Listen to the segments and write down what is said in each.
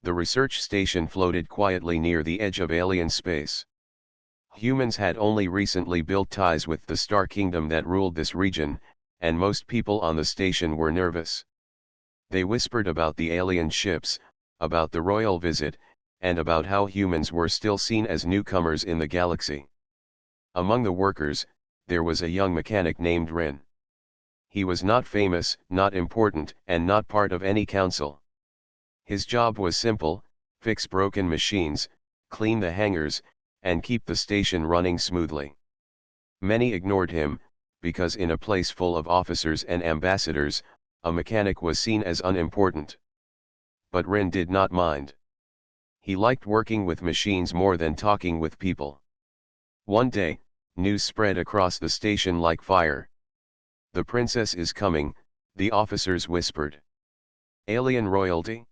The research station floated quietly near the edge of alien space. Humans had only recently built ties with the Star Kingdom that ruled this region, and most people on the station were nervous. They whispered about the alien ships, about the royal visit, and about how humans were still seen as newcomers in the galaxy. Among the workers, there was a young mechanic named Rin. He was not famous, not important, and not part of any council. His job was simple: fix broken machines, clean the hangars, and keep the station running smoothly. Many ignored him, because in a place full of officers and ambassadors, a mechanic was seen as unimportant. But Rin did not mind. He liked working with machines more than talking with people. One day, news spread across the station like fire. "The princess is coming," the officers whispered. "Alien royalty?"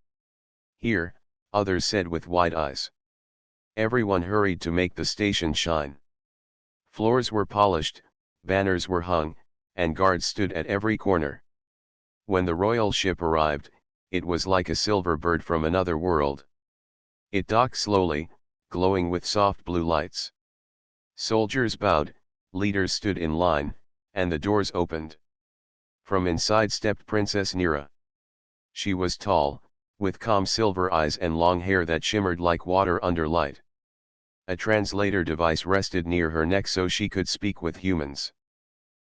"Here," others said with wide eyes. Everyone hurried to make the station shine. Floors were polished, banners were hung, and guards stood at every corner. When the royal ship arrived, it was like a silver bird from another world. It docked slowly, glowing with soft blue lights. Soldiers bowed, leaders stood in line, and the doors opened. From inside stepped Princess Nira. She was tall, with calm silver eyes and long hair that shimmered like water under light. A translator device rested near her neck so she could speak with humans.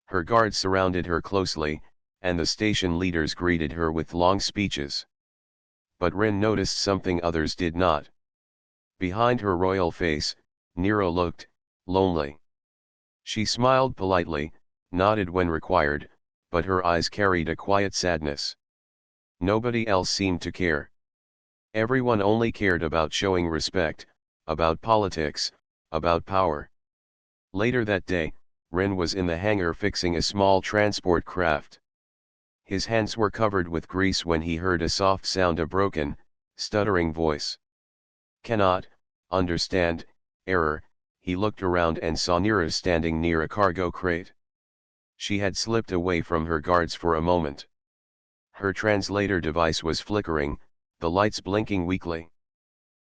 Her guards surrounded her closely, and the station leaders greeted her with long speeches. But Rin noticed something others did not. Behind her royal face, Nero looked lonely. She smiled politely, nodded when required, but her eyes carried a quiet sadness. Nobody else seemed to care. Everyone only cared about showing respect, about politics, about power. Later that day, Rin was in the hangar fixing a small transport craft. His hands were covered with grease when he heard a soft sound, a broken, stuttering voice. "Cannot understand, error." He looked around and saw Nira standing near a cargo crate. She had slipped away from her guards for a moment. Her translator device was flickering, the lights blinking weakly.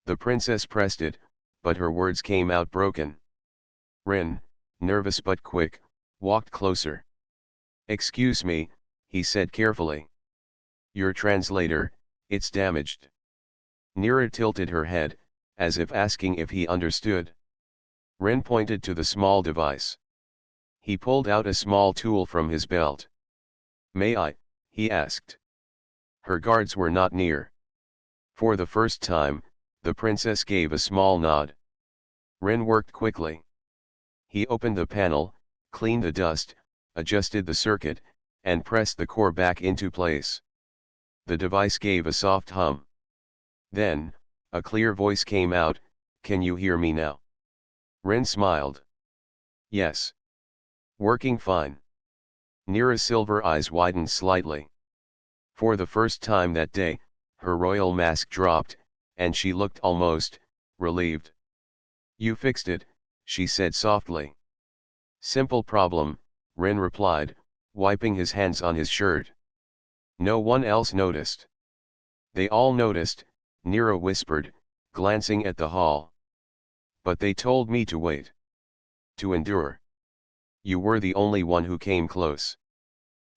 The princess pressed it, but her words came out broken. Rin, nervous but quick, walked closer. "Excuse me," he said carefully. "Your translator, it's damaged." Nira tilted her head, as if asking if he understood. Rin pointed to the small device. He pulled out a small tool from his belt. "May I?" he asked. Her guards were not near. For the first time, the princess gave a small nod. Rin worked quickly. He opened the panel, cleaned the dust, adjusted the circuit, and pressed the core back into place. The device gave a soft hum. Then, a clear voice came out, "Can you hear me now?" Rin smiled. "Yes. Working fine." Nira's silver eyes widened slightly. For the first time that day, her royal mask dropped, and she looked almost relieved. "You fixed it," she said softly. "Simple problem," Rin replied, wiping his hands on his shirt. No one else noticed. "They all noticed," Nira whispered, glancing at the hall. "But they told me to wait. To endure. You were the only one who came close."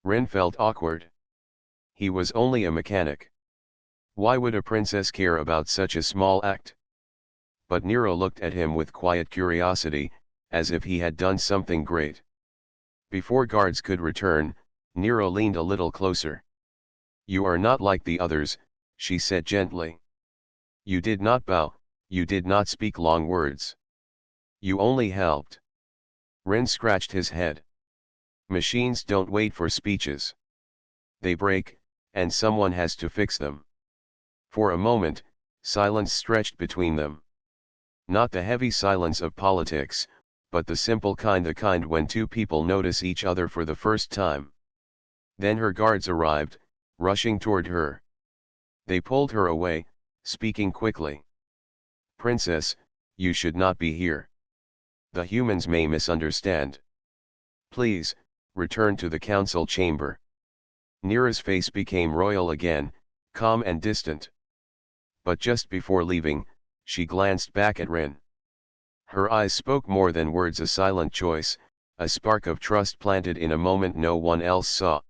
Rin felt awkward. He was only a mechanic. Why would a princess care about such a small act? But Nero looked at him with quiet curiosity, as if he had done something great. Before guards could return, Nero leaned a little closer. "You are not like the others," she said gently. "You did not bow, you did not speak long words. You only helped." Rin scratched his head. "Machines don't wait for speeches. They break, and someone has to fix them." For a moment, silence stretched between them. Not the heavy silence of politics, but the simple kind, the kind when two people notice each other for the first time. Then her guards arrived, rushing toward her. They pulled her away, speaking quickly. "Princess, you should not be here. The humans may misunderstand. Please, return to the council chamber." Nira's face became royal again, calm and distant. But just before leaving, she glanced back at Rin. Her eyes spoke more than words, a silent choice, a spark of trust planted in a moment no one else saw.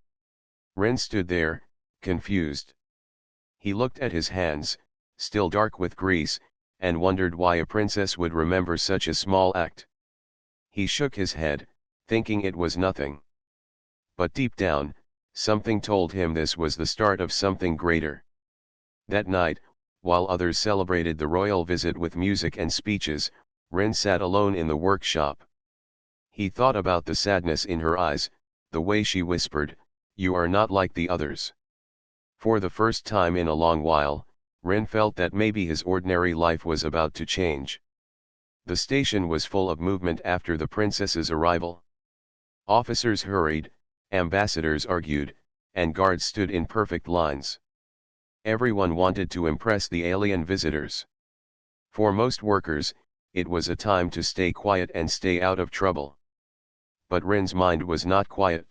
Rin stood there, confused. He looked at his hands, still dark with grease, and wondered why a princess would remember such a small act. He shook his head, thinking it was nothing. But deep down, something told him this was the start of something greater. That night, while others celebrated the royal visit with music and speeches, Rin sat alone in the workshop. He thought about the sadness in her eyes, the way she whispered, "You are not like the others." For the first time in a long while, Rin felt that maybe his ordinary life was about to change. The station was full of movement after the princess's arrival. Officers hurried, ambassadors argued, and guards stood in perfect lines. Everyone wanted to impress the alien visitors. For most workers, it was a time to stay quiet and stay out of trouble. But Rin's mind was not quiet.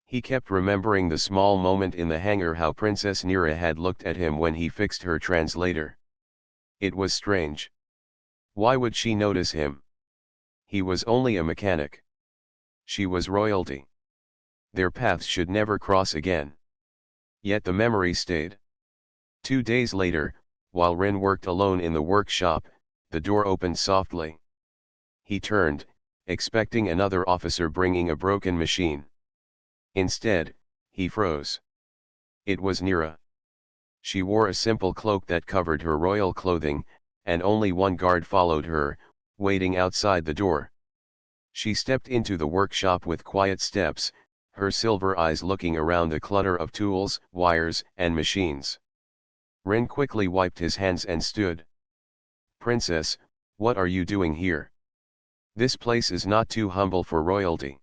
He kept remembering the small moment in the hangar, how Princess Nira had looked at him when he fixed her translator. It was strange. Why would she notice him? He was only a mechanic. She was royalty. Their paths should never cross again. Yet the memory stayed. 2 days later, while Rin worked alone in the workshop, the door opened softly. He turned, expecting another officer bringing a broken machine. Instead, he froze. It was Nira. She wore a simple cloak that covered her royal clothing, and only one guard followed her, waiting outside the door. She stepped into the workshop with quiet steps, her silver eyes looking around the clutter of tools, wires, and machines. Rin quickly wiped his hands and stood. "Princess, what are you doing here? This place is not too humble for royalty?"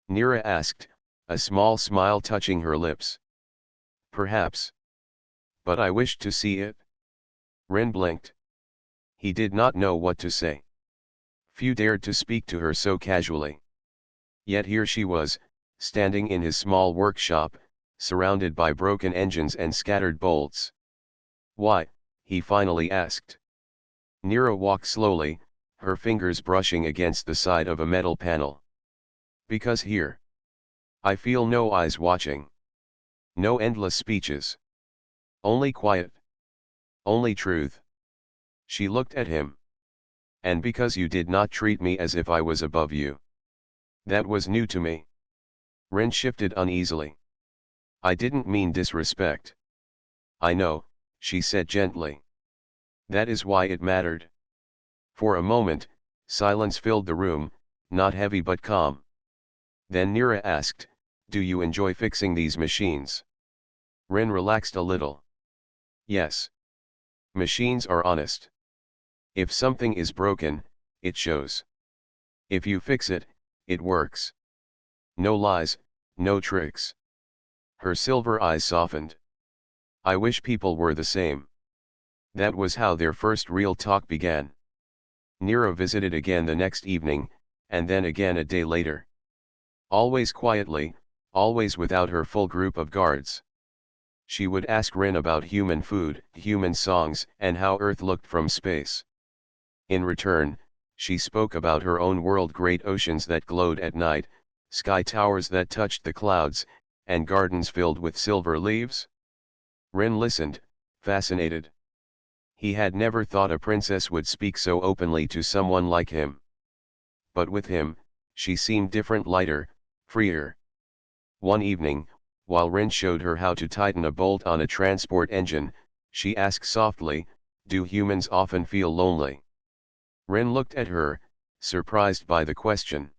Nira asked, a small smile touching her lips. "Perhaps. But I wished to see it." Rin blinked. He did not know what to say. Few dared to speak to her so casually. Yet here she was, standing in his small workshop, surrounded by broken engines and scattered bolts. "Why?" he finally asked. Nira walked slowly, her fingers brushing against the side of a metal panel. "Because here. I feel no eyes watching. No endless speeches. Only quiet. Only truth." She looked at him. "And because you did not treat me as if I was above you. That was new to me." Rin shifted uneasily. "I didn't mean disrespect." "I know," she said gently. "That is why it mattered." For a moment, silence filled the room, not heavy but calm. Then Nira asked, "Do you enjoy fixing these machines?" Rin relaxed a little. "Yes. Machines are honest. If something is broken, it shows. If you fix it, it works. No lies, no tricks." Her silver eyes softened. "I wish people were the same." That was how their first real talk began. Nira visited again the next evening, and then again a day later. Always quietly, always without her full group of guards. She would ask Rin about human food, human songs, and how Earth looked from space. In return, she spoke about her own world, great oceans that glowed at night, sky towers that touched the clouds, and gardens filled with silver leaves. Rin listened, fascinated. He had never thought a princess would speak so openly to someone like him. But with him, she seemed different, lighter, freer. One evening, while Rin showed her how to tighten a bolt on a transport engine, she asked softly, "Do humans often feel lonely?" Rin looked at her, surprised by the question.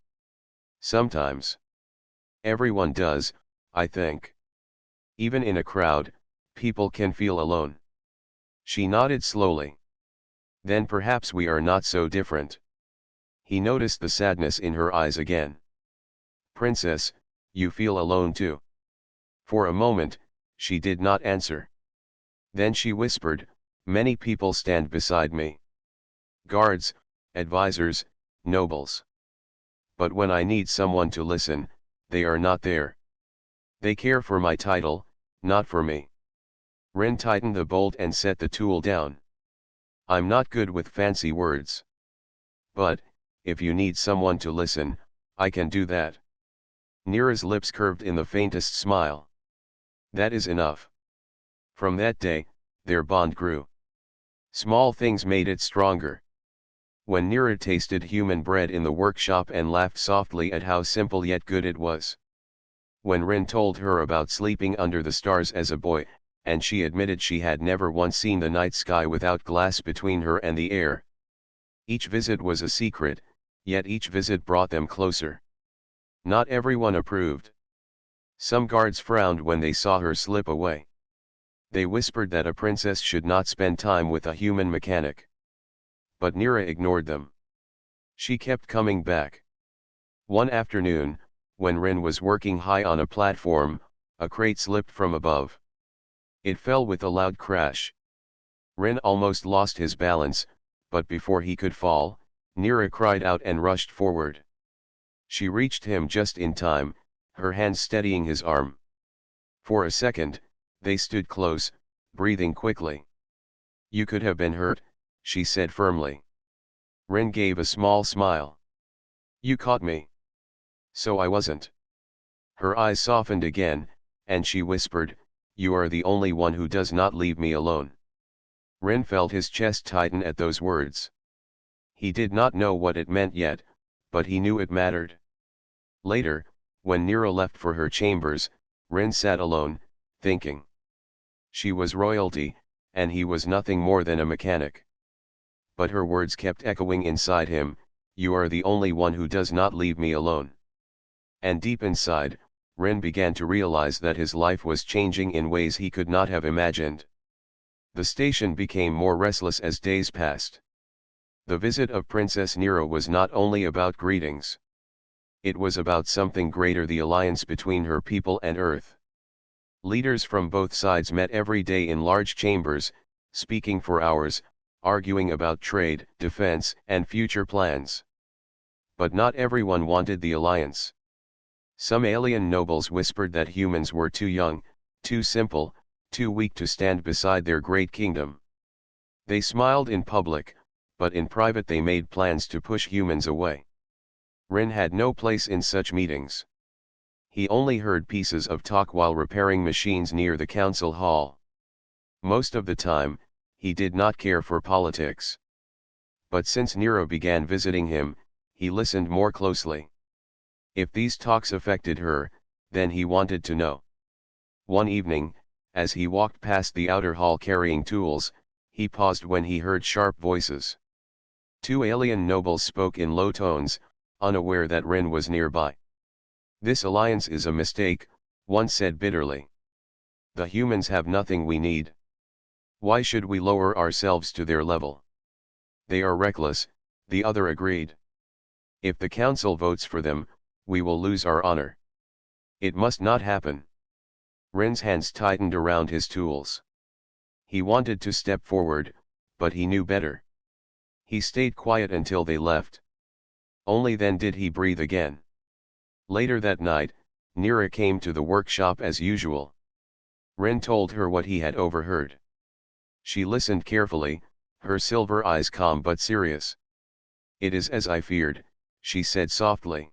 "Sometimes. Everyone does, I think. Even in a crowd, people can feel alone." She nodded slowly. "Then perhaps we are not so different." He noticed the sadness in her eyes again. "Princess, you feel alone too?" For a moment, she did not answer. Then she whispered, "Many people stand beside me. Guards, advisors, nobles. But when I need someone to listen, they are not there. They care for my title, not for me." Rin tightened the bolt and set the tool down. I'm not good with fancy words. But, if you need someone to listen, I can do that. Nira's lips curved in the faintest smile. That is enough. From that day, their bond grew. Small things made it stronger. When Nira tasted human bread in the workshop and laughed softly at how simple yet good it was. When Rin told her about sleeping under the stars as a boy, and she admitted she had never once seen the night sky without glass between her and the air. Each visit was a secret, yet each visit brought them closer. Not everyone approved. Some guards frowned when they saw her slip away. They whispered that a princess should not spend time with a human mechanic. But Nira ignored them. She kept coming back. One afternoon, when Rin was working high on a platform, a crate slipped from above. It fell with a loud crash. Rin almost lost his balance, but before he could fall, Nira cried out and rushed forward. She reached him just in time, her hands steadying his arm. For a second, they stood close, breathing quickly. You could have been hurt, she said firmly. Rin gave a small smile. You caught me. So I wasn't. Her eyes softened again, and she whispered, you are the only one who does not leave me alone. Rin felt his chest tighten at those words. He did not know what it meant yet, but he knew it mattered. Later, when Nira left for her chambers, Rin sat alone, thinking. She was royalty, and he was nothing more than a mechanic. But her words kept echoing inside him, you are the only one who does not leave me alone. And deep inside, Rin began to realize that his life was changing in ways he could not have imagined. The station became more restless as days passed. The visit of Princess Nira was not only about greetings. It was about something greater, the alliance between her people and Earth. Leaders from both sides met every day in large chambers, speaking for hours, arguing about trade, defense, and future plans. But not everyone wanted the alliance. Some alien nobles whispered that humans were too young, too simple, too weak to stand beside their great kingdom. They smiled in public, but in private they made plans to push humans away. Rin had no place in such meetings. He only heard pieces of talk while repairing machines near the council hall. Most of the time, he did not care for politics. But since Nira began visiting him, he listened more closely. If these talks affected her, then he wanted to know. One evening, as he walked past the outer hall carrying tools, he paused when he heard sharp voices. Two alien nobles spoke in low tones, unaware that Rin was nearby. This alliance is a mistake, one said bitterly. The humans have nothing we need. Why should we lower ourselves to their level? They are reckless, the other agreed. If the council votes for them, we will lose our honor. It must not happen. Rin's hands tightened around his tools. He wanted to step forward, but he knew better. He stayed quiet until they left. Only then did he breathe again. Later that night, Nira came to the workshop as usual. Rin told her what he had overheard. She listened carefully, her silver eyes calm but serious. It is as I feared, she said softly.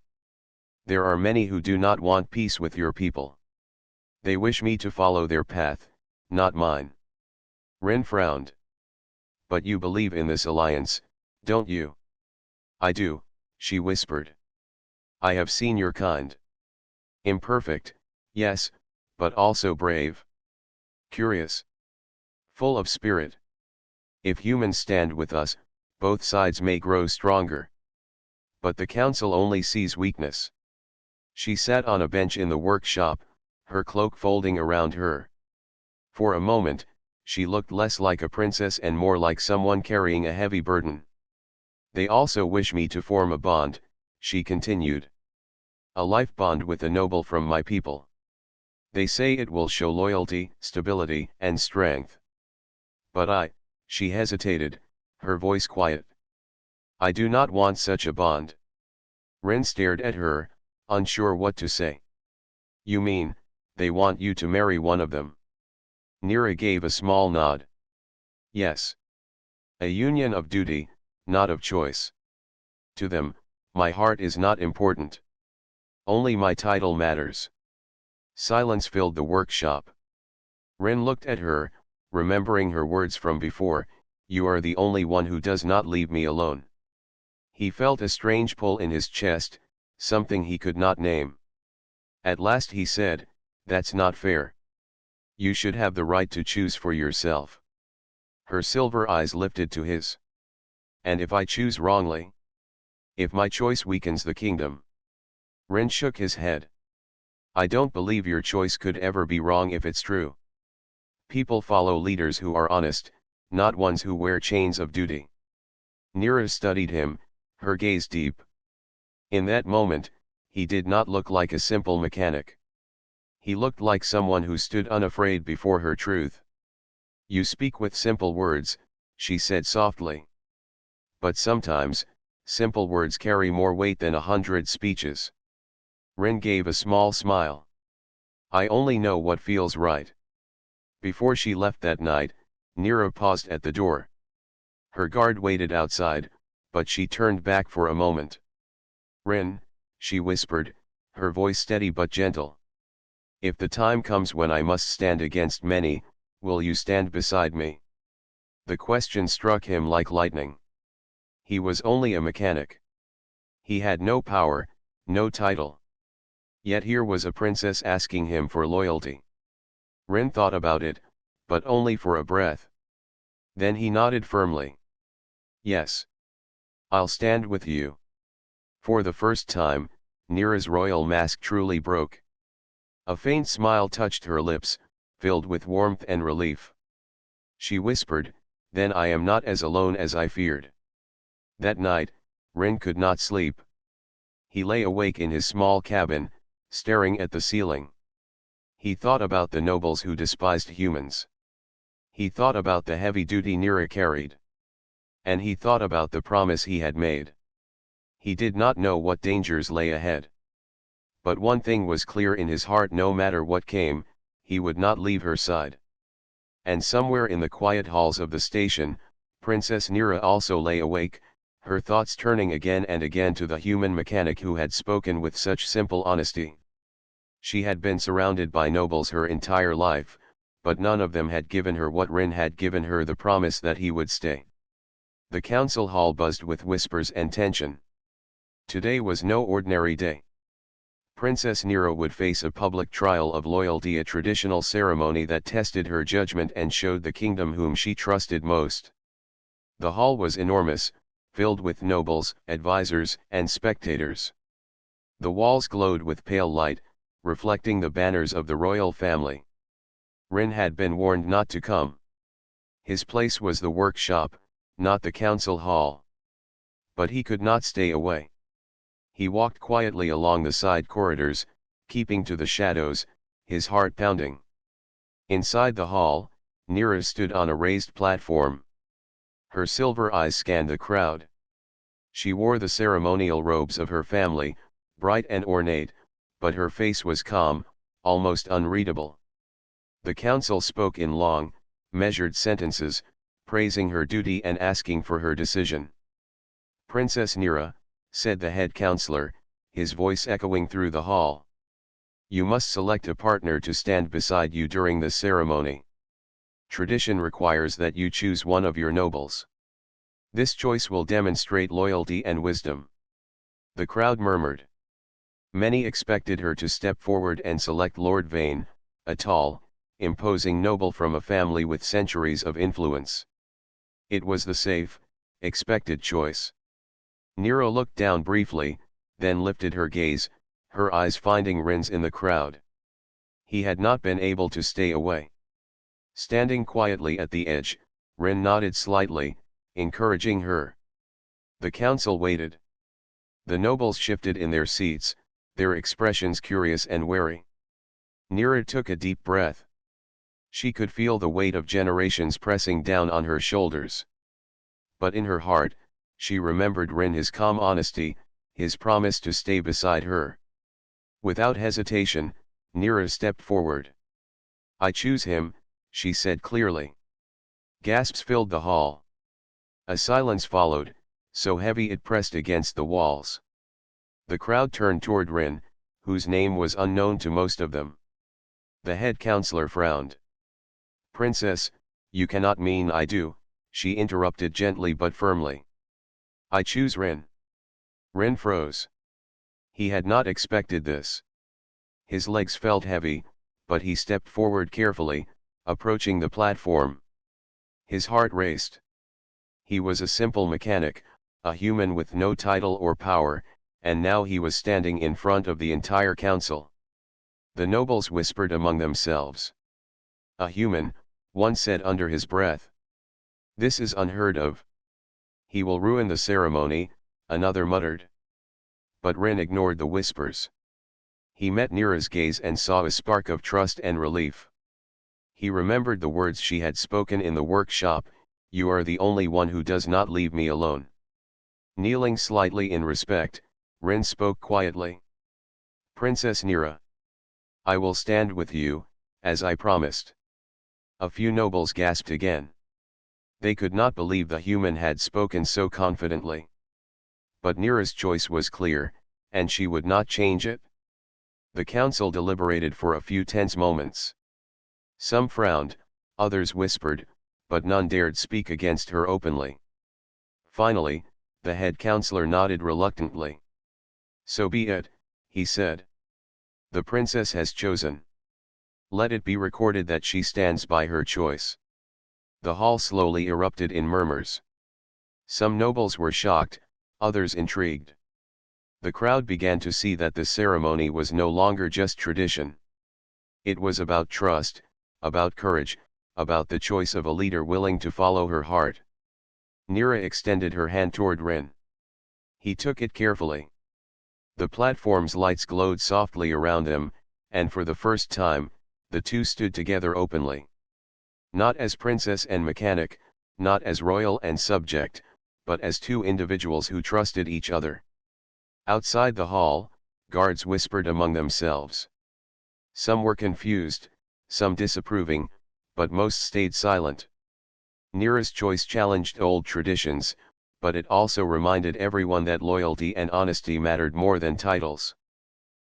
There are many who do not want peace with your people. They wish me to follow their path, not mine. Rin frowned. But you believe in this alliance, don't you? I do, she whispered. I have seen your kind. Imperfect, yes, but also brave. Curious. Full of spirit. If humans stand with us, both sides may grow stronger. But the council only sees weakness. She sat on a bench in the workshop, her cloak folding around her. For a moment, she looked less like a princess and more like someone carrying a heavy burden. They also wish me to form a bond, she continued. A life bond with a noble from my people. They say it will show loyalty, stability, and strength. But she hesitated, her voice quiet. I do not want such a bond. Rin stared at her, unsure what to say. You mean, they want you to marry one of them? Nira gave a small nod. Yes. A union of duty, not of choice. To them, my heart is not important. Only my title matters. Silence filled the workshop. Ren looked at her, remembering her words from before, "You are the only one who does not leave me alone." He felt a strange pull in his chest, something he could not name. At last he said, "That's not fair. You should have the right to choose for yourself." Her silver eyes lifted to his. "And if I choose wrongly? If my choice weakens the kingdom?" Ren shook his head. "I don't believe your choice could ever be wrong if it's true. People follow leaders who are honest, not ones who wear chains of duty." Nira studied him, her gaze deep. In that moment, he did not look like a simple mechanic. He looked like someone who stood unafraid before her truth. "You speak with simple words," she said softly. "But sometimes, simple words carry more weight than 100 speeches." Ren gave a small smile. "I only know what feels right." Before she left that night, Nira paused at the door. Her guard waited outside, but she turned back for a moment. "Ren," she whispered, her voice steady but gentle. "If the time comes when I must stand against many, will you stand beside me?" The question struck him like lightning. He was only a mechanic. He had no power, no title. Yet here was a princess asking him for loyalty. Ren thought about it, but only for a breath. Then he nodded firmly. "Yes. I'll stand with you." For the first time, Nira's royal mask truly broke. A faint smile touched her lips, filled with warmth and relief. She whispered, "Then I am not as alone as I feared." That night, Ren could not sleep. He lay awake in his small cabin, staring at the ceiling. He thought about the nobles who despised humans. He thought about the heavy duty Nira carried. And he thought about the promise he had made. He did not know what dangers lay ahead. But one thing was clear in his heart: no matter what came, he would not leave her side. And somewhere in the quiet halls of the station, Princess Nira also lay awake, her thoughts turning again and again to the human mechanic who had spoken with such simple honesty. She had been surrounded by nobles her entire life, but none of them had given her what Ren had given her: the promise that he would stay. The council hall buzzed with whispers and tension. Today was no ordinary day. Princess Nira would face a public trial of loyalty, a traditional ceremony that tested her judgment and showed the kingdom whom she trusted most. The hall was enormous, filled with nobles, advisors, and spectators. The walls glowed with pale light, reflecting the banners of the royal family. Ren had been warned not to come. His place was the workshop, not the council hall. But he could not stay away. He walked quietly along the side corridors, keeping to the shadows, his heart pounding. Inside the hall, Nira stood on a raised platform. Her silver eyes scanned the crowd. She wore the ceremonial robes of her family, bright and ornate, but her face was calm, almost unreadable. The council spoke in long, measured sentences, praising her duty and asking for her decision. "Princess Nira," said the head counselor, his voice echoing through the hall, "you must select a partner to stand beside you during this ceremony. Tradition requires that you choose one of your nobles. This choice will demonstrate loyalty and wisdom." The crowd murmured. Many expected her to step forward and select Lord Vane, a tall, imposing noble from a family with centuries of influence. It was the safe, expected choice. Nira looked down briefly, then lifted her gaze, her eyes finding Ren's in the crowd. He had not been able to stay away. Standing quietly at the edge, Ren nodded slightly, encouraging her. The council waited. The nobles shifted in their seats, their expressions curious and wary. Nira took a deep breath. She could feel the weight of generations pressing down on her shoulders. But in her heart, she remembered Ren, his calm honesty, his promise to stay beside her. Without hesitation, Nira stepped forward. "I choose him," she said clearly. Gasps filled the hall. A silence followed, so heavy it pressed against the walls. The crowd turned toward Rin, whose name was unknown to most of them. The head counselor frowned. "Princess, you cannot mean I do," she interrupted gently but firmly. "I choose Rin." Rin froze. He had not expected this. His legs felt heavy, but he stepped forward carefully, approaching the platform. His heart raced. He was a simple mechanic, a human with no title or power, and now he was standing in front of the entire council. The nobles whispered among themselves. "A human," one said under his breath. "This is unheard of." "He will ruin the ceremony," another muttered. But Rin ignored the whispers. He met Nira's gaze and saw a spark of trust and relief. He remembered the words she had spoken in the workshop, "You are the only one who does not leave me alone." Kneeling slightly in respect, Rin spoke quietly. "Princess Nira. I will stand with you, as I promised." A few nobles gasped again. They could not believe the human had spoken so confidently. But Nira's choice was clear, and she would not change it. The council deliberated for a few tense moments. Some frowned, others whispered, but none dared speak against her openly. Finally, the head counselor nodded reluctantly. "So be it," he said. "The princess has chosen. Let it be recorded that she stands by her choice." The hall slowly erupted in murmurs. Some nobles were shocked, others intrigued. The crowd began to see that the ceremony was no longer just tradition. It was about trust, about courage, about the choice of a leader willing to follow her heart. Nira extended her hand toward Rin. He took it carefully. The platform's lights glowed softly around them, and for the first time, the two stood together openly. Not as princess and mechanic, not as royal and subject, but as two individuals who trusted each other. Outside the hall, guards whispered among themselves. Some were confused, some disapproving, but most stayed silent. Nira's choice challenged old traditions, but it also reminded everyone that loyalty and honesty mattered more than titles.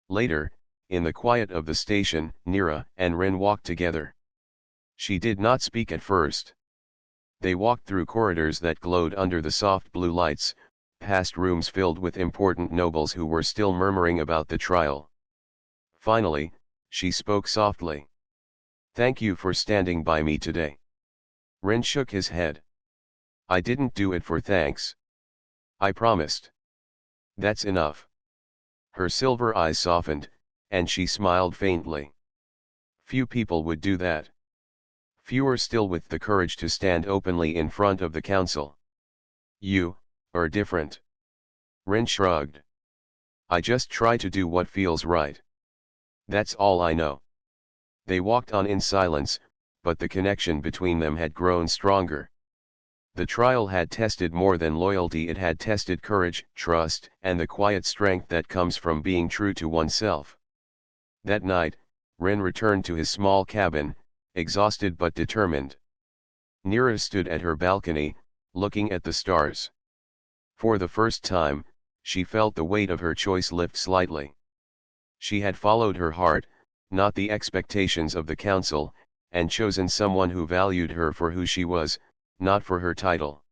Later, in the quiet of the station, Nira and Rin walked together. She did not speak at first. They walked through corridors that glowed under the soft blue lights, past rooms filled with important nobles who were still murmuring about the trial. Finally, she spoke softly. "Thank you for standing by me today." Rin shook his head. "I didn't do it for thanks. I promised." "That's enough." Her silver eyes softened, and she smiled faintly. Few people would do that. Fewer still with the courage to stand openly in front of the council. "You are different." Rin shrugged. "I just try to do what feels right. That's all I know." They walked on in silence, but the connection between them had grown stronger. The trial had tested more than loyalty, it had tested courage, trust, and the quiet strength that comes from being true to oneself. That night, Rin returned to his small cabin, exhausted but determined. Nira stood at her balcony, looking at the stars. For the first time, she felt the weight of her choice lift slightly. She had followed her heart, not the expectations of the council, and chosen someone who valued her for who she was, not for her title.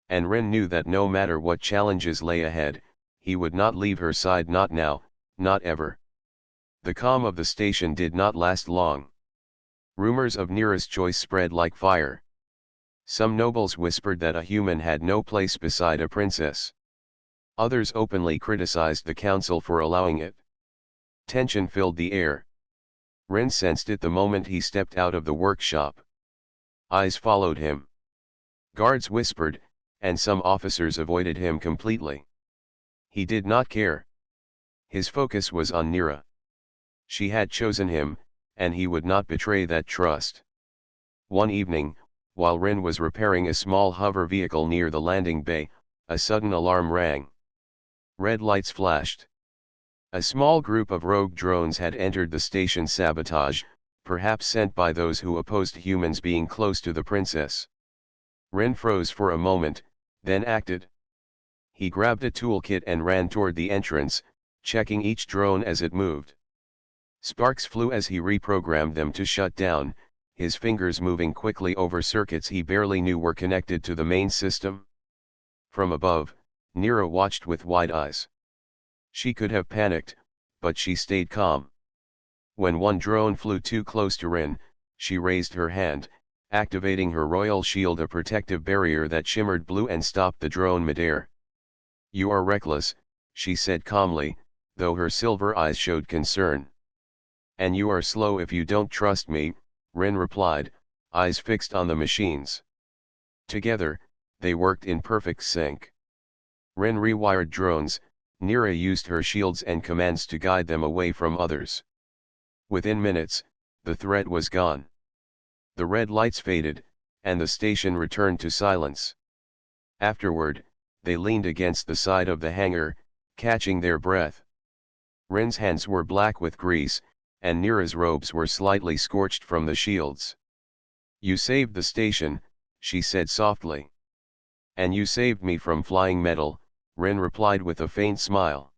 And Rin knew that no matter what challenges lay ahead, he would not leave her side, not now, not ever. The calm of the station did not last long. Rumors of Nira's choice spread like fire. Some nobles whispered that a human had no place beside a princess. Others openly criticized the council for allowing it. Tension filled the air. Rin sensed it the moment he stepped out of the workshop. Eyes followed him. Guards whispered, and some officers avoided him completely. He did not care. His focus was on Nira. She had chosen him, and he would not betray that trust. One evening, while Rin was repairing a small hover vehicle near the landing bay, a sudden alarm rang. Red lights flashed. A small group of rogue drones had entered the station. Sabotage, perhaps sent by those who opposed humans being close to the princess. Rin froze for a moment, then acted. He grabbed a toolkit and ran toward the entrance, checking each drone as it moved. Sparks flew as he reprogrammed them to shut down, his fingers moving quickly over circuits he barely knew were connected to the main system. From above, Nira watched with wide eyes. She could have panicked, but she stayed calm. When one drone flew too close to Rin, she raised her hand, activating her royal shield, a protective barrier that shimmered blue, and stopped the drone midair. "You are reckless," she said calmly, though her silver eyes showed concern. "And you are slow if you don't trust me," Rin replied, eyes fixed on the machines. Together, they worked in perfect sync. Rin rewired drones, Nira used her shields and commands to guide them away from others. Within minutes, the threat was gone. The red lights faded, and the station returned to silence. Afterward, they leaned against the side of the hangar, catching their breath. Rin's hands were black with grease, and Nira's robes were slightly scorched from the shields. "You saved the station," she said softly. "And you saved me from flying metal," Rin replied with a faint smile.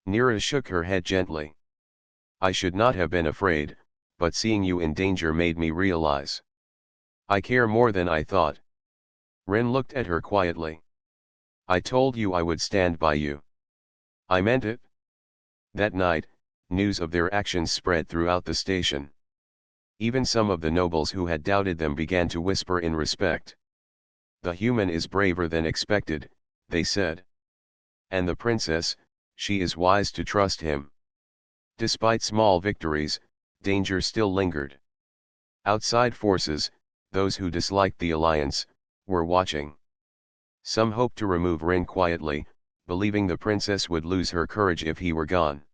Nira shook her head gently. "I should not have been afraid, but seeing you in danger made me realize. I care more than I thought." Rin looked at her quietly. "I told you I would stand by you. I meant it." That night, news of their actions spread throughout the station. Even some of the nobles who had doubted them began to whisper in respect. "The human is braver than expected," they said. "And the princess, she is wise to trust him." Despite small victories, danger still lingered. Outside forces, those who disliked the alliance, were watching. Some hoped to remove Rin quietly, believing the princess would lose her courage if he were gone.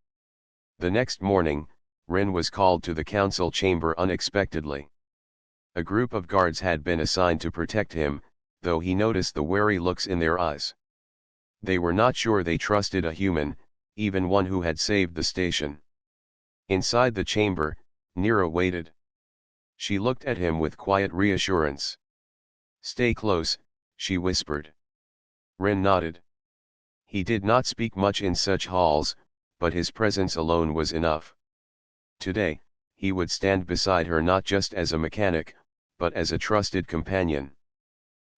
The next morning, Rin was called to the council chamber unexpectedly. A group of guards had been assigned to protect him, though he noticed the wary looks in their eyes. They were not sure they trusted a human, even one who had saved the station. Inside the chamber, Nira waited. She looked at him with quiet reassurance. "Stay close," she whispered. Rin nodded. He did not speak much in such halls, but his presence alone was enough. Today, he would stand beside her not just as a mechanic, but as a trusted companion.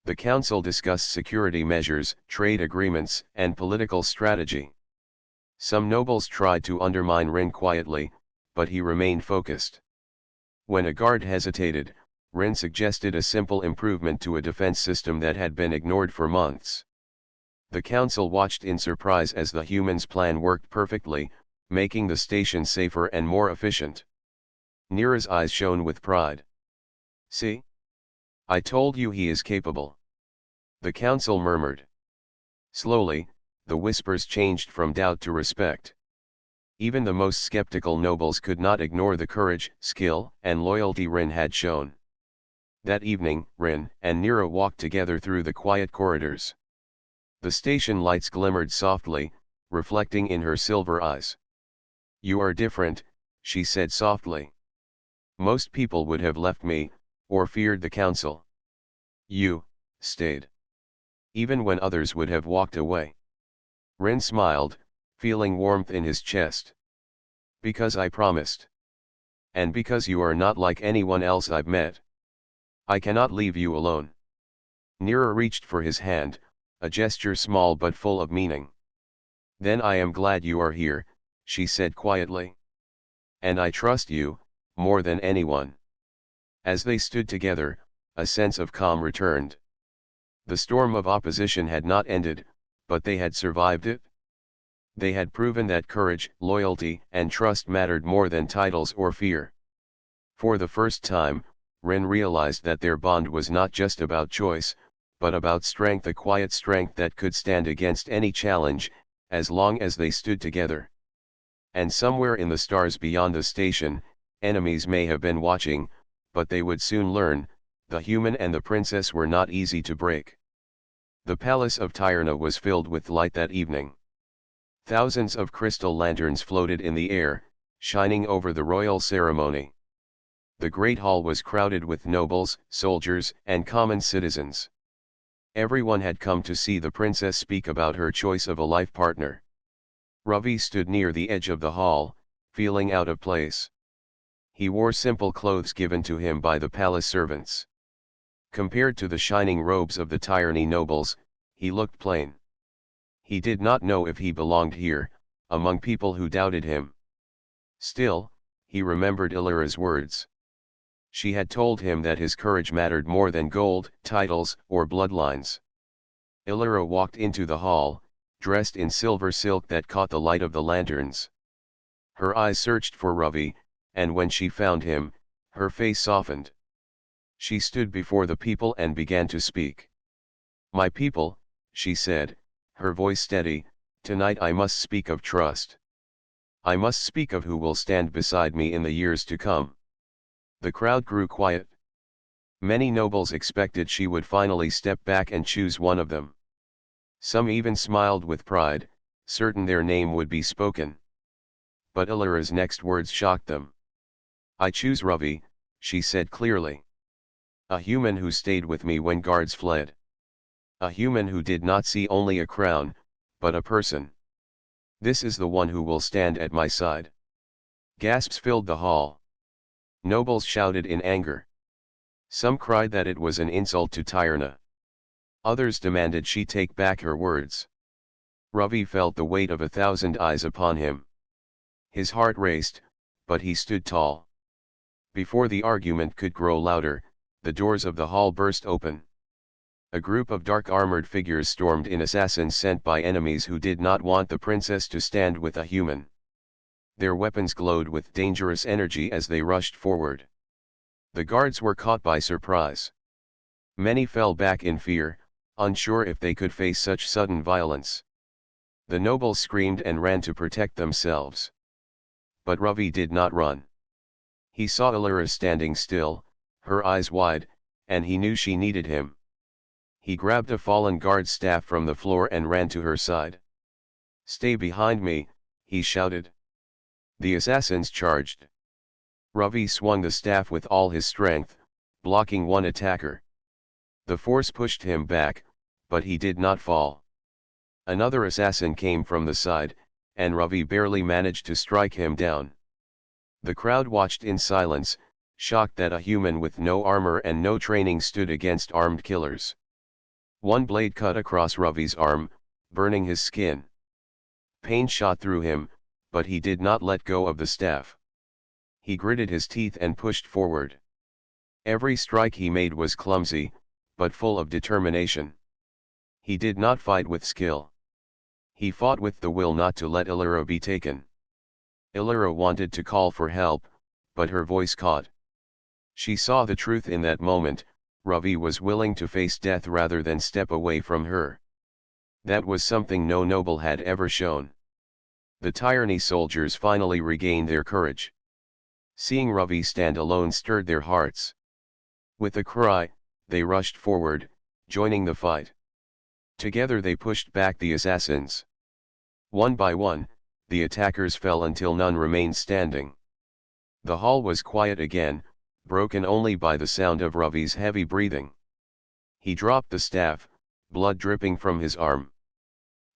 The council discussed security measures, trade agreements, and political strategy. Some nobles tried to undermine Rin quietly, but he remained focused. When a guard hesitated, Rin suggested a simple improvement to a defense system that had been ignored for months. The council watched in surprise as the human's plan worked perfectly, making the station safer and more efficient. Nira's eyes shone with pride. "See? I told you he is capable." The council murmured. Slowly, the whispers changed from doubt to respect. Even the most skeptical nobles could not ignore the courage, skill, and loyalty Rin had shown. That evening, Rin and Nira walked together through the quiet corridors. The station lights glimmered softly, reflecting in her silver eyes. "You are different," she said softly. "Most people would have left me, or feared the council. You stayed. Even when others would have walked away." Rin smiled, feeling warmth in his chest. "Because I promised. And because you are not like anyone else I've met. I cannot leave you alone." Nira reached for his hand, a gesture small but full of meaning. "Then I am glad you are here," she said quietly. "And I trust you, more than anyone." As they stood together, a sense of calm returned. The storm of opposition had not ended, but they had survived it. They had proven that courage, loyalty, and trust mattered more than titles or fear. For the first time, Rin realized that their bond was not just about choice, but about strength, a quiet strength that could stand against any challenge, as long as they stood together. And somewhere in the stars beyond the station, enemies may have been watching, but they would soon learn, the human and the princess were not easy to break. The palace of Tyrna was filled with light that evening. Thousands of crystal lanterns floated in the air, shining over the royal ceremony. The great hall was crowded with nobles, soldiers, and common citizens. Everyone had come to see the princess speak about her choice of a life partner. Ravi stood near the edge of the hall, feeling out of place. He wore simple clothes given to him by the palace servants. Compared to the shining robes of the tyranny nobles, he looked plain. He did not know if he belonged here, among people who doubted him. Still, he remembered Illyra's words. She had told him that his courage mattered more than gold, titles, or bloodlines. Illyra walked into the hall, dressed in silver silk that caught the light of the lanterns. Her eyes searched for Ravi, and when she found him, her face softened. She stood before the people and began to speak. "My people," she said, her voice steady, "tonight I must speak of trust. I must speak of who will stand beside me in the years to come." The crowd grew quiet. Many nobles expected she would finally step back and choose one of them. Some even smiled with pride, certain their name would be spoken. But Illyra's next words shocked them. "I choose Ravi," she said clearly. "A human who stayed with me when guards fled. A human who did not see only a crown, but a person. This is the one who will stand at my side." Gasps filled the hall. Nobles shouted in anger. Some cried that it was an insult to Tyrna. Others demanded she take back her words. Ravi felt the weight of 1,000 eyes upon him. His heart raced, but he stood tall. Before the argument could grow louder, the doors of the hall burst open. A group of dark armored figures stormed in, assassins sent by enemies who did not want the princess to stand with a human. Their weapons glowed with dangerous energy as they rushed forward. The guards were caught by surprise. Many fell back in fear, unsure if they could face such sudden violence. The nobles screamed and ran to protect themselves. But Ravi did not run. He saw Illyra standing still, her eyes wide, and he knew she needed him. He grabbed a fallen guard's staff from the floor and ran to her side. "Stay behind me," he shouted. The assassins charged. Ravi swung the staff with all his strength, blocking one attacker. The force pushed him back, but he did not fall. Another assassin came from the side, and Ravi barely managed to strike him down. The crowd watched in silence, shocked that a human with no armor and no training stood against armed killers. One blade cut across Ravi's arm, burning his skin. Pain shot through him, but he did not let go of the staff. He gritted his teeth and pushed forward. Every strike he made was clumsy, but full of determination. He did not fight with skill. He fought with the will not to let Illyra be taken. Illyra wanted to call for help, but her voice caught. She saw the truth in that moment. Ravi was willing to face death rather than step away from her. That was something no noble had ever shown. The tyranny soldiers finally regained their courage. Seeing Ravi stand alone stirred their hearts. With a cry, they rushed forward, joining the fight. Together they pushed back the assassins. One by one, the attackers fell until none remained standing. The hall was quiet again, broken only by the sound of Ravi's heavy breathing. He dropped the staff, blood dripping from his arm.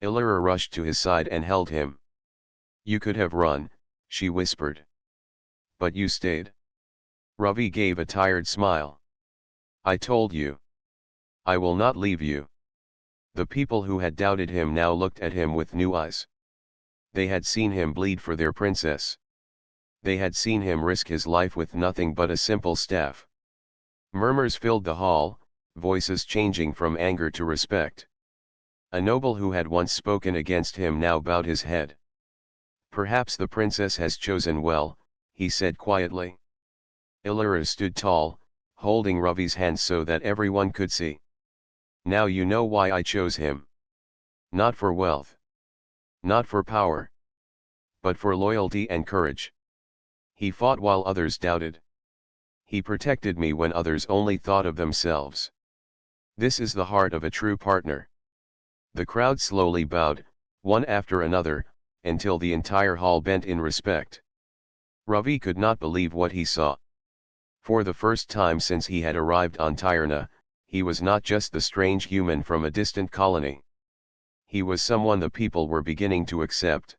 Illyra rushed to his side and held him. "You could have run," she whispered. "But you stayed." Ravi gave a tired smile. "I told you. I will not leave you." The people who had doubted him now looked at him with new eyes. They had seen him bleed for their princess. They had seen him risk his life with nothing but a simple staff. Murmurs filled the hall, voices changing from anger to respect. A noble who had once spoken against him now bowed his head. "Perhaps the princess has chosen well," he said quietly. Illyra stood tall, holding Ravi's hand so that everyone could see. "Now you know why I chose him. Not for wealth. Not for power. But for loyalty and courage. He fought while others doubted. He protected me when others only thought of themselves. This is the heart of a true partner." The crowd slowly bowed, one after another, until the entire hall bent in respect. Ravi could not believe what he saw. For the first time since he had arrived on Tyrna, he was not just the strange human from a distant colony. He was someone the people were beginning to accept.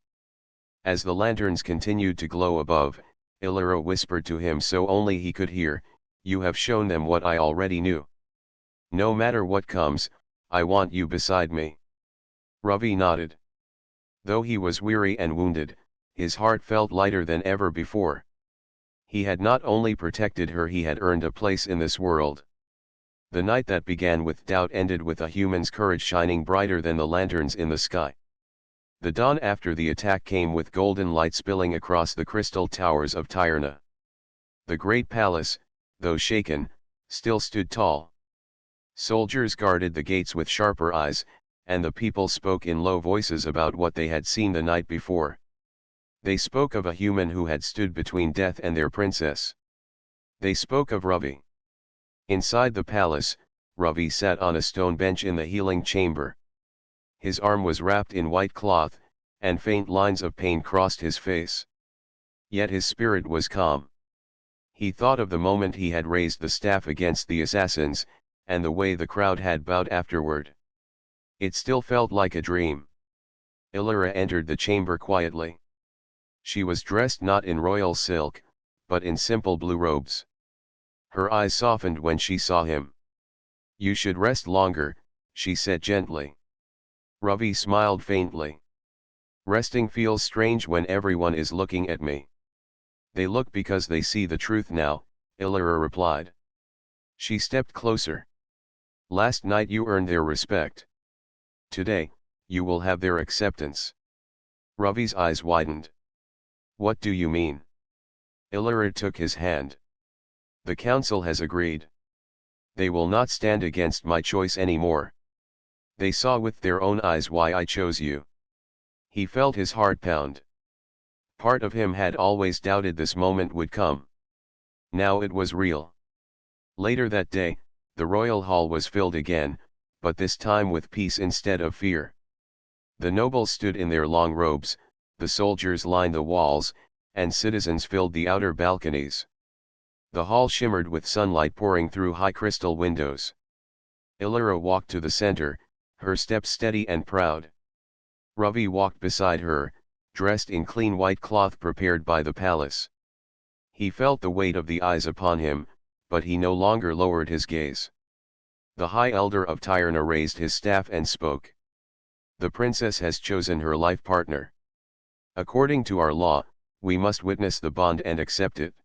As the lanterns continued to glow above, Illyra whispered to him so only he could hear, "You have shown them what I already knew. No matter what comes, I want you beside me." Ravi nodded. Though he was weary and wounded, his heart felt lighter than ever before. He had not only protected her, he had earned a place in this world. The night that began with doubt ended with a human's courage shining brighter than the lanterns in the sky. The dawn after the attack came with golden light spilling across the crystal towers of Tyrna. The great palace, though shaken, still stood tall. Soldiers guarded the gates with sharper eyes, and the people spoke in low voices about what they had seen the night before. They spoke of a human who had stood between death and their princess. They spoke of Ravi. Inside the palace, Ravi sat on a stone bench in the healing chamber. His arm was wrapped in white cloth, and faint lines of pain crossed his face. Yet his spirit was calm. He thought of the moment he had raised the staff against the assassins, and the way the crowd had bowed afterward. It still felt like a dream. Illyra entered the chamber quietly. She was dressed not in royal silk, but in simple blue robes. Her eyes softened when she saw him. "You should rest longer," she said gently. Ravi smiled faintly. "Resting feels strange when everyone is looking at me." "They look because they see the truth now," Illyra replied. She stepped closer. "Last night you earned their respect. Today, you will have their acceptance." Ravi's eyes widened. "What do you mean?" Illyra took his hand. "The council has agreed. They will not stand against my choice anymore. They saw with their own eyes why I chose you." He felt his heart pound. Part of him had always doubted this moment would come. Now it was real. Later that day, the royal hall was filled again, but this time with peace instead of fear. The nobles stood in their long robes, the soldiers lined the walls, and citizens filled the outer balconies. The hall shimmered with sunlight pouring through high crystal windows. Illyra walked to the center, her steps steady and proud. Ravi walked beside her, dressed in clean white cloth prepared by the palace. He felt the weight of the eyes upon him, but he no longer lowered his gaze. The High Elder of Tyrna raised his staff and spoke. "The princess has chosen her life partner. According to our law, we must witness the bond and accept it.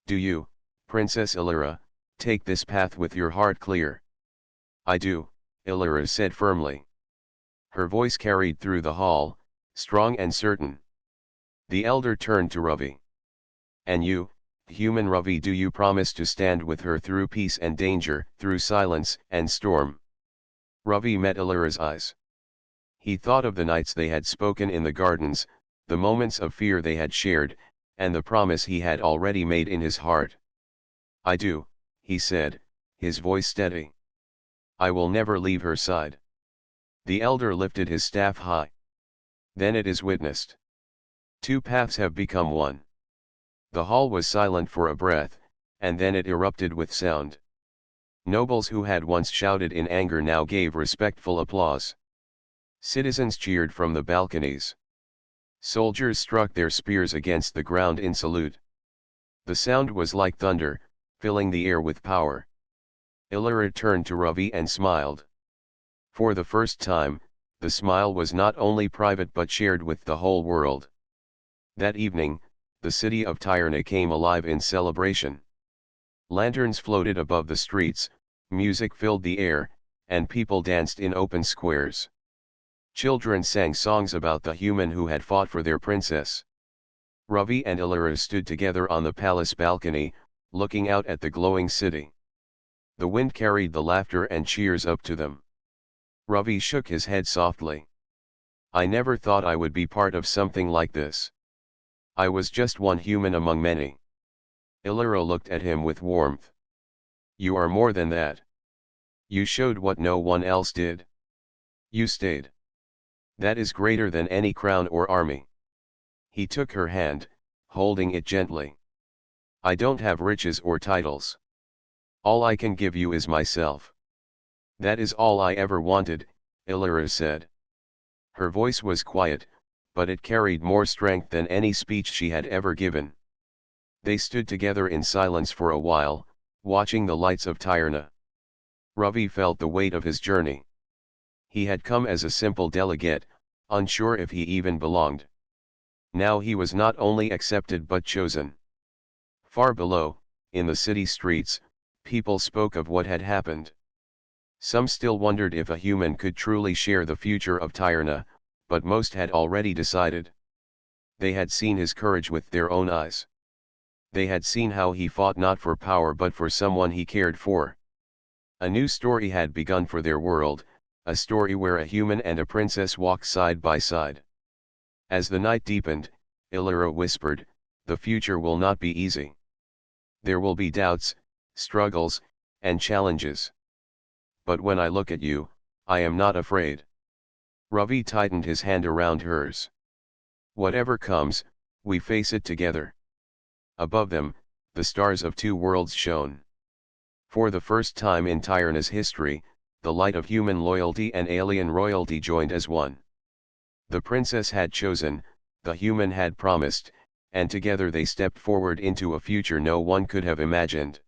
Do you, Princess Illyra, take this path with your heart clear?" "I do," Illyra said firmly. Her voice carried through the hall, strong and certain. The elder turned to Ravi. "And you, human Ravi, do you promise to stand with her through peace and danger, through silence and storm?" Ravi met Illyra's eyes. He thought of the nights they had spoken in the gardens, the moments of fear they had shared, and the promise he had already made in his heart. "I do," he said, his voice steady. "I will never leave her side." The elder lifted his staff high. "Then it is witnessed. Two paths have become one." The hall was silent for a breath, and then it erupted with sound. Nobles who had once shouted in anger now gave respectful applause. Citizens cheered from the balconies. Soldiers struck their spears against the ground in salute. The sound was like thunder, filling the air with power. Illyra turned to Ravi and smiled. For the first time, the smile was not only private but shared with the whole world. That evening, the city of Tyrna came alive in celebration. Lanterns floated above the streets, music filled the air, and people danced in open squares. Children sang songs about the human who had fought for their princess. Ravi and Illyra stood together on the palace balcony, looking out at the glowing city. The wind carried the laughter and cheers up to them. Ravi shook his head softly. "I never thought I would be part of something like this. I was just one human among many." Illyra looked at him with warmth. "You are more than that. You showed what no one else did. You stayed. That is greater than any crown or army." He took her hand, holding it gently. I don't have riches or titles. All I can give you is myself. That is all I ever wanted, Illyra said. Her voice was quiet, but it carried more strength than any speech she had ever given. They stood together in silence for a while, watching the lights of Tyrna. Ravi felt the weight of his journey. He had come as a simple delegate, unsure if he even belonged. Now he was not only accepted but chosen. Far below, in the city streets, people spoke of what had happened. Some still wondered if a human could truly share the future of Tyrna, but most had already decided. They had seen his courage with their own eyes. They had seen how he fought not for power but for someone he cared for. A new story had begun for their world, a story where a human and a princess walked side by side. As the night deepened, Illyra whispered, "The future will not be easy. There will be doubts, struggles, and challenges. But when I look at you, I am not afraid." Ravi tightened his hand around hers. "Whatever comes, we face it together." Above them, the stars of two worlds shone. For the first time in Tyrna's history, the light of human loyalty and alien royalty joined as one. The princess had chosen, the human had promised, and together they stepped forward into a future no one could have imagined.